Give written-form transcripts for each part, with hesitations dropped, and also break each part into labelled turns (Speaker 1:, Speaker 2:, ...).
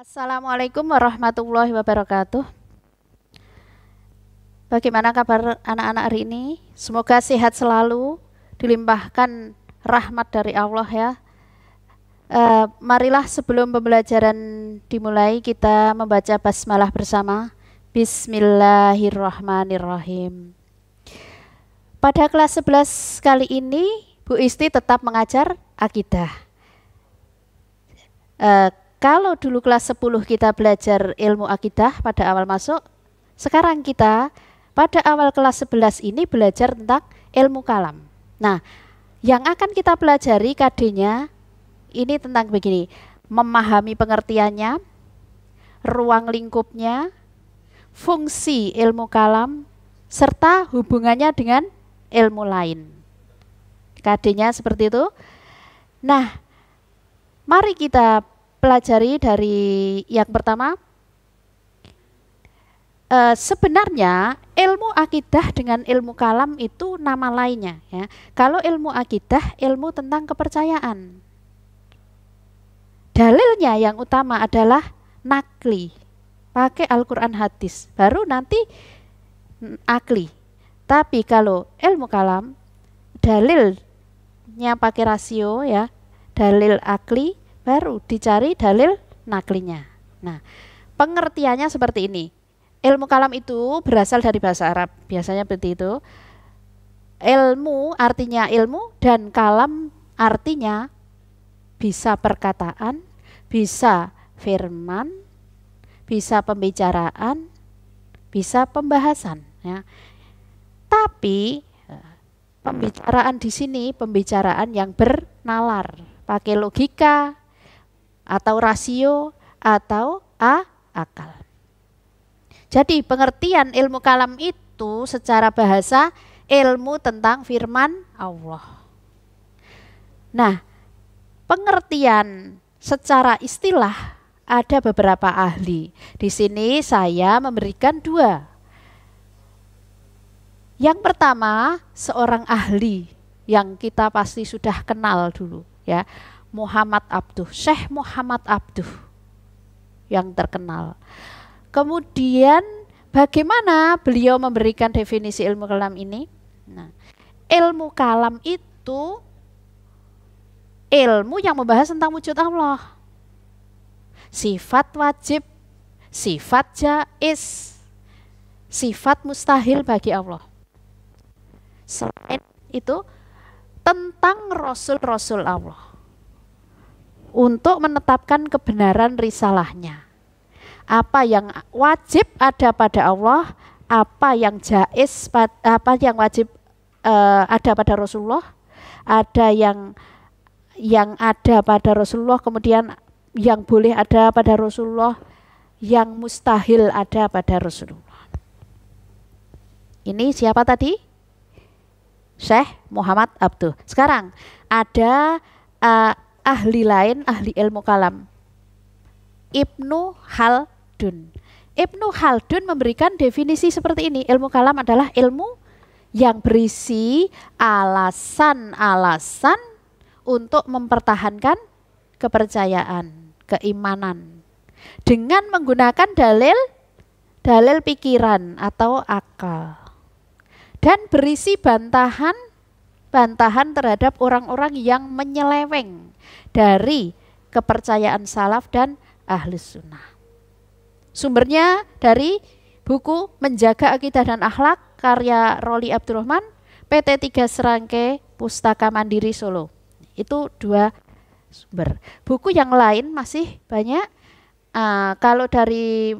Speaker 1: Assalamualaikum warahmatullahi wabarakatuh. Bagaimana kabar anak-anak hari ini? Semoga sehat selalu, dilimpahkan rahmat dari Allah ya. Marilah sebelum pembelajaran dimulai kita membaca basmalah bersama. Bismillahirrahmanirrahim. Pada kelas 11 kali ini Bu Isti tetap mengajar akidah. Kalau dulu kelas 10 kita belajar ilmu akidah pada awal masuk, sekarang kita pada awal kelas 11 ini belajar tentang ilmu kalam. Nah, yang akan kita pelajari KD-nya ini tentang begini, memahami pengertiannya, ruang lingkupnya, fungsi ilmu kalam, serta hubungannya dengan ilmu lain. KD-nya seperti itu. Nah, mari kita pelajari dari yang pertama. Sebenarnya ilmu akidah dengan ilmu kalam itu nama lainnya ya. Kalau ilmu akidah, ilmu tentang kepercayaan. Dalilnya yang utama adalah nakli, pakai Al-Quran hadis, baru nanti akli. Tapi kalau ilmu kalam, dalilnya pakai rasio ya, dalil akli, baru dicari dalil naklinya. Nah, pengertiannya seperti ini. Ilmu kalam itu berasal dari bahasa Arab, biasanya seperti itu. Ilmu artinya ilmu dan kalam artinya bisa perkataan, bisa firman, bisa pembicaraan, bisa pembahasan ya. Tapi pembicaraan di sini pembicaraan yang bernalar, pakai logika atau rasio atau akal. Jadi pengertian ilmu kalam itu secara bahasa ilmu tentang firman Allah. Nah, pengertian secara istilah ada beberapa ahli. Di sini saya memberikan dua. Yang pertama, seorang ahli yang kita pasti sudah kenal dulu ya, Muhammad Abduh, Syekh Muhammad Abduh yang terkenal. Kemudian bagaimana beliau memberikan definisi ilmu kalam ini? Nah, ilmu kalam itu ilmu yang membahas tentang wujud Allah. Sifat wajib, sifat jaiz, sifat mustahil bagi Allah. Selain itu tentang rasul-rasul Allah untuk menetapkan kebenaran risalahnya. Apa yang wajib ada pada Allah, apa yang jaiz, apa yang wajib ada pada Rasulullah, ada yang ada pada Rasulullah, kemudian yang boleh ada pada Rasulullah, yang mustahil ada pada Rasulullah. Ini siapa tadi? Syekh Muhammad Abduh. Sekarang ada ahli lain, ahli ilmu kalam, Ibnu Khaldun. Ibnu Khaldun memberikan definisi seperti ini. Ilmu kalam adalah ilmu yang berisi alasan-alasan untuk mempertahankan kepercayaan, keimanan dengan menggunakan dalil pikiran atau akal, dan berisi bantahan terhadap orang-orang yang menyeleweng dari kepercayaan salaf dan Ahlus Sunnah. Sumbernya dari buku Menjaga Akidah dan Akhlak karya Roli Abdurrahman, PT 3 Serangkai, Pustaka Mandiri Solo. Itu dua sumber. Buku yang lain masih banyak. Kalau dari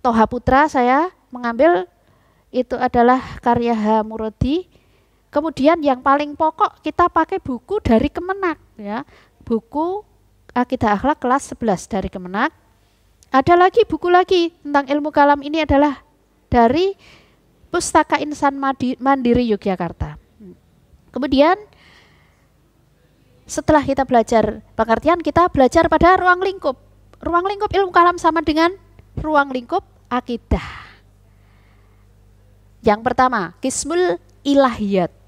Speaker 1: Toha Putra saya mengambil itu adalah karya H. Muradi. Kemudian yang paling pokok kita pakai buku dari Kemenak ya. Buku Akidah Akhlak kelas 11 dari Kemenak. Ada lagi buku lagi tentang ilmu kalam, ini adalah dari Pustaka Insan Mandiri Yogyakarta. Kemudian setelah kita belajar pengertian, kita belajar pada ruang lingkup. Ruang lingkup ilmu kalam sama dengan ruang lingkup akidah. Yang pertama, Qismul Ilahiyat.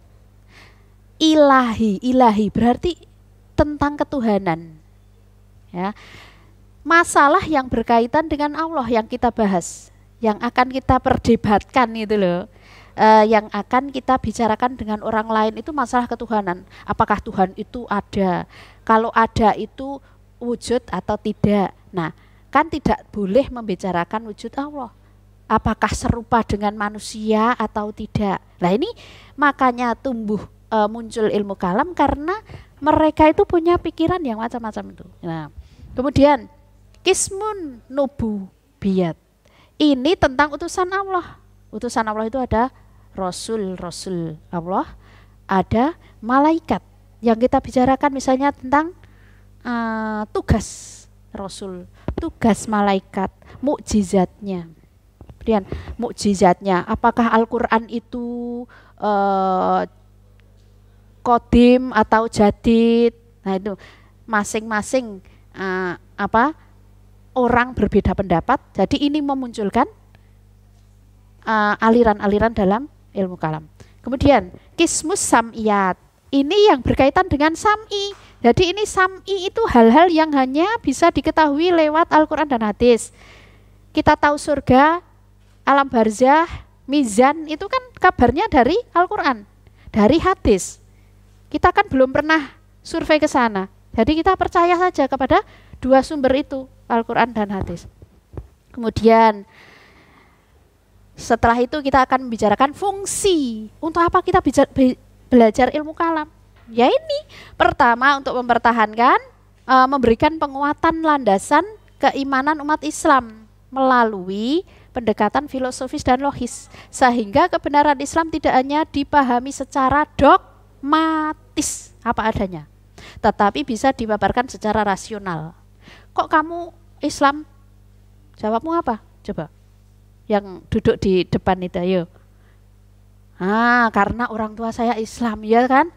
Speaker 1: Ilahi berarti tentang ketuhanan. Ya. masalah yang berkaitan dengan Allah yang kita bahas, yang akan kita perdebatkan itu loh. Yang akan kita bicarakan dengan orang lain itu masalah ketuhanan. Apakah Tuhan itu ada? Kalau ada itu wujud atau tidak? Nah, kan tidak boleh membicarakan wujud Allah. Apakah serupa dengan manusia atau tidak? Nah ini makanya muncul ilmu kalam karena mereka itu punya pikiran yang macam-macam itu. Nah, kemudian Qismun Nububiyat. Ini tentang utusan Allah. Utusan Allah itu ada Rasul Allah, ada malaikat. Yang kita bicarakan misalnya tentang tugas Rasul, tugas malaikat, mukjizatnya. Kemudian mukjizatnya, apakah Al-Quran itu kodim atau jadid? Nah itu masing-masing orang berbeda pendapat. Jadi ini memunculkan aliran-aliran dalam ilmu kalam. Kemudian Qismus Sam'iyat, ini yang berkaitan dengan sam'i. Jadi ini sam'i itu hal-hal yang hanya bisa diketahui lewat Al-Quran dan hadis. Kita tahu surga, alam barzah, mizan, itu kan kabarnya dari Al-Quran, dari hadis. Kita kan belum pernah survei ke sana. Jadi kita percaya saja kepada dua sumber itu, Al-Quran dan hadis. Kemudian setelah itu kita akan membicarakan fungsi. Untuk apa kita belajar ilmu kalam? Ya ini, pertama untuk mempertahankan, memberikan penguatan landasan keimanan umat Islam melalui pendekatan filosofis dan logis. Sehingga kebenaran Islam tidak hanya dipahami secara dogmatis apa adanya, tetapi bisa dipaparkan secara rasional. Kok kamu Islam? Jawabmu apa? Coba. Yang duduk di depan itu, ayo. Karena orang tua saya Islam, ya kan?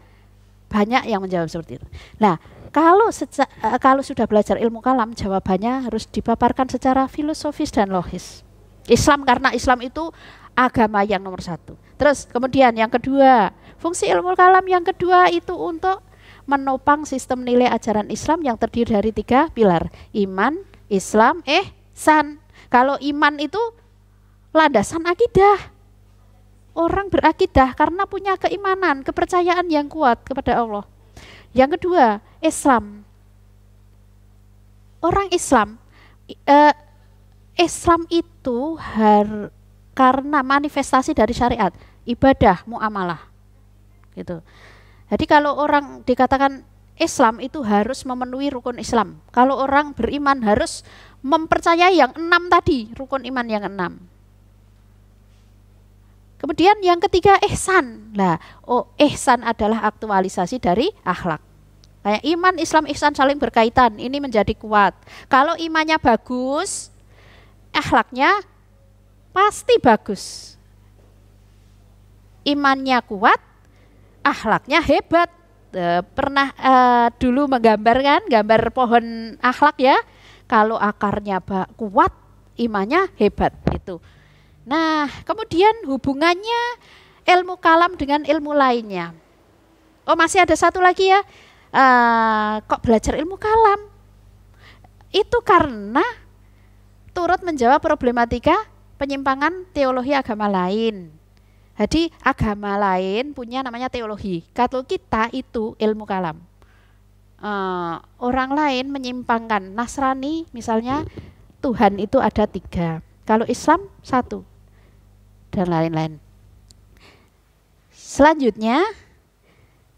Speaker 1: Banyak yang menjawab seperti itu. Nah, kalau sudah belajar ilmu kalam, jawabannya harus dipaparkan secara filosofis dan logis. Islam karena Islam itu agama yang nomor satu. Terus kemudian yang kedua, fungsi ilmu kalam yang kedua itu untuk menopang sistem nilai ajaran Islam yang terdiri dari 3 pilar. Iman, Islam, ihsan. Kalau iman itu landasan akidah. Orang berakidah karena punya keimanan, kepercayaan yang kuat kepada Allah. Yang kedua, Islam. Orang Islam, Islam itu karena manifestasi dari syariat, ibadah, muamalah, gitu. Jadi kalau orang dikatakan Islam itu harus memenuhi rukun Islam. Kalau orang beriman harus mempercayai yang 6 tadi, rukun iman yang 6. Kemudian yang ketiga ihsan. Nah, ihsan adalah aktualisasi dari akhlak. Kayak iman, Islam, ihsan saling berkaitan. Ini menjadi kuat. Kalau imannya bagus, akhlaknya pasti bagus. Imannya kuat, akhlaknya hebat. Pernah dulu menggambarkan gambar pohon akhlak ya. Kalau akarnya kuat, imannya hebat gitu. Nah, kemudian hubungannya ilmu kalam dengan ilmu lainnya. Masih ada satu lagi ya. Kok belajar ilmu kalam? Itu karena turut menjawab problematika penyimpangan teologi agama lain. Jadi agama lain punya namanya teologi. Kalau kita itu ilmu kalam. Orang lain menyimpangkan. Nasrani misalnya Tuhan itu ada 3. Kalau Islam 1. Dan lain-lain. Selanjutnya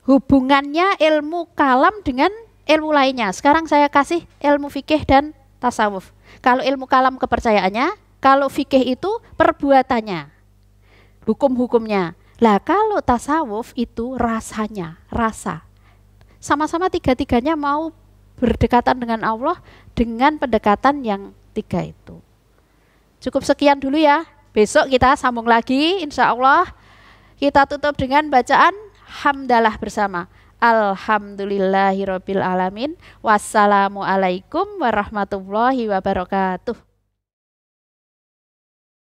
Speaker 1: hubungannya ilmu kalam dengan ilmu lainnya. Sekarang saya kasih ilmu fikih dan tasawuf. Kalau ilmu kalam kepercayaannya, kalau fikih itu perbuatannya, hukum-hukumnya. Lah kalau tasawuf itu rasanya, rasa. Sama-sama 3-tiganya mau berdekatan dengan Allah dengan pendekatan yang 3 itu. Cukup sekian dulu ya. Besok kita sambung lagi, insya Allah. Kita tutup dengan bacaan hamdalah bersama. Alhamdulillahirabbil alamin. Wassalamualaikum warahmatullahi wabarakatuh.